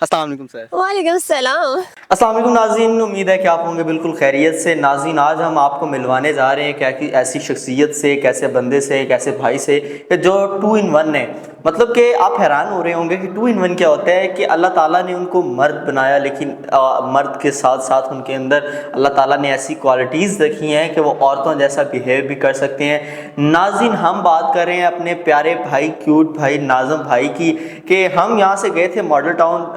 अस्सलाम वालेकुम सर। वालेकुम सलाम। अस्सलाम वालेकुम नाज़रीन, उम्मीद है कि आप होंगे बिल्कुल खैरियत से। नाज़रीन, आज हम आपको मिलवाने जा रहे हैं क्या कि ऐसी शख्सियत से, एक ऐसे बंदे से, एक ऐसे भाई से कि जो 2 इन 1 है। मतलब कि आप हैरान हो रहे होंगे कि 2 इन 1 क्या होता है कि अल्लाह ताला ने उनको मर्द बनाया, लेकिन मर्द के साथ साथ उनके अंदर अल्लाह ताला ने ऐसी क्वालिटीज़ रखी हैं कि वो औरतों जैसा बिहेव भी कर सकते हैं। नाज़रीन, हम बात कर रहे हैं अपने प्यारे भाई, क्यूट भाई नाज़म भाई की, कि हम यहाँ से गए थे मॉडल टाउन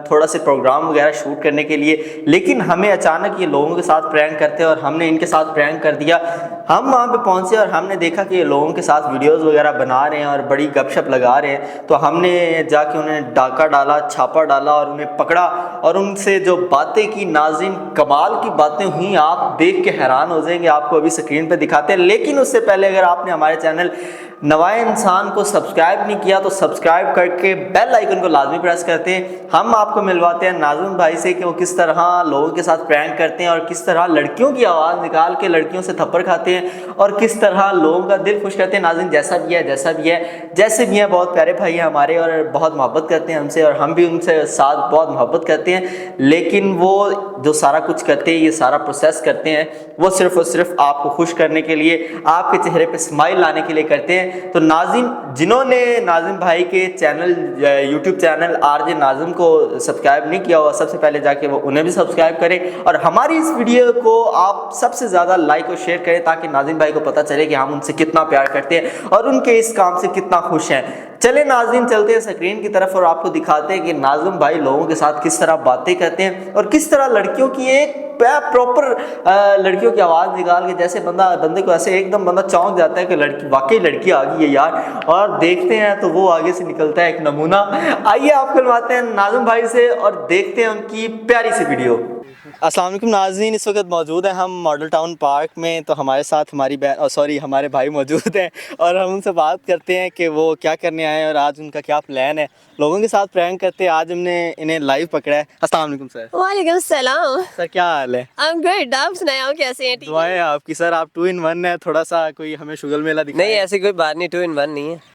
थोड़ा से प्रोग्राम वगैरह शूट करने के लिए, लेकिन हमें अचानक ये लोगों के साथ प्रैंक करते हैं और हमने इनके साथ प्रैंक कर दिया। हम वहाँ पे पहुँचे और हमने देखा कि ये लोगों के साथ वीडियोस वगैरह बना रहे हैं और बड़ी गपशप लगा रहे हैं। तो हमने जाके उन्हें डाका डाला, छापा डाला और उन्हें पकड़ा और उनसे जो बातें की, नाज़रीन कमाल की बातें हुई, आप देख के हैरान हो जाएंगे। आपको अभी स्क्रीन पे दिखाते हैं, लेकिन उससे पहले अगर आपने हमारे चैनल नवाए इंसान को सब्सक्राइब नहीं किया तो सब्सक्राइब करके बेल आइकन को लाजमी प्रेस करते हैं। हम आपको मिलवाते हैं नाज़म भाई से कि वो किस तरह लोगों के साथ प्रैंक करते हैं और किस तरह लड़कियों की आवाज़ निकाल के लड़कियों से थप्पड़ खाते हैं और किस तरह लोगों का दिल खुश करते हैं। नाज़रीन, जैसा भी है जैसे भी है, बहुत प्यारे भाई हैं हमारे और बहुत मोहब्बत करते हैं हमसे और हम भी उनसे साथ बहुत मोहब्बत करते हैं। लेकिन वो जो सारा कुछ करते हैं, ये सारा प्रोसेस करते हैं, वो सिर्फ और सिर्फ आपको खुश करने के लिए, आपके चेहरे पे स्माइल लाने के लिए करते हैं। तो नाज़रीन, जिन्होंने नाज़िम भाई के channel YouTube channel RJ Nazim को सब्सक्राइब नहीं किया हुआ, सबसे पहले जाके वो उन्हें भी सब्सक्राइब करें और हमारी इस वीडियो को आप सबसे ज़्यादा लाइक और शेयर करें ताकि नाज़िम भाई को पता चले कि हम उनसे कितना प्यार करते हैं और उनके इस काम से कितना खुश हैं। चले नाज़रीन, चलते हैं स्क्रीन की तरफ और आपको दिखाते हैं कि नाज़िम भाई लोगों के साथ किस तरह बातें करते हैं और किस तरह लड़कियों की एक प्रॉपर लड़कियों की आवाज़ निकाल के, जैसे बंदे को ऐसे एकदम बंदा चौंक जाता है कि लड़की, वाकई लड़की आ गई है यार। और देखते हैं तो वो आगे से निकलता है एक नमूना। आइए आपको मिलवाते हैं नाज़िम भाई से और देखते हैं उनकी प्यारी सी वीडियो। अस्सलाम वालेकुम नाज़रीन, इस वक्त मौजूद हैं हम मॉडल टाउन पार्क में। तो हमारे साथ हमारी हमारे भाई मौजूद हैं और हम उनसे बात करते हैं कि वो क्या करने आए हैं और आज उनका क्या प्लान है। लोगों के साथ प्रैंक करते हैं, आज हमने इन्हें लाइव पकड़ा है। अस्सलाम वालेकुम सर। वालेकुम सलाम। सर क्या हाल है? I'm good। आप सुनाए, आप कैसे हैं? ठीक दुआएं आपकी। सर आप 2 इन 1 है, थोड़ा सा कोई हमें शुगर मेला दिखाएं। नहीं, ऐसी कोई बात नहीं, 2 इन 1 नहीं है।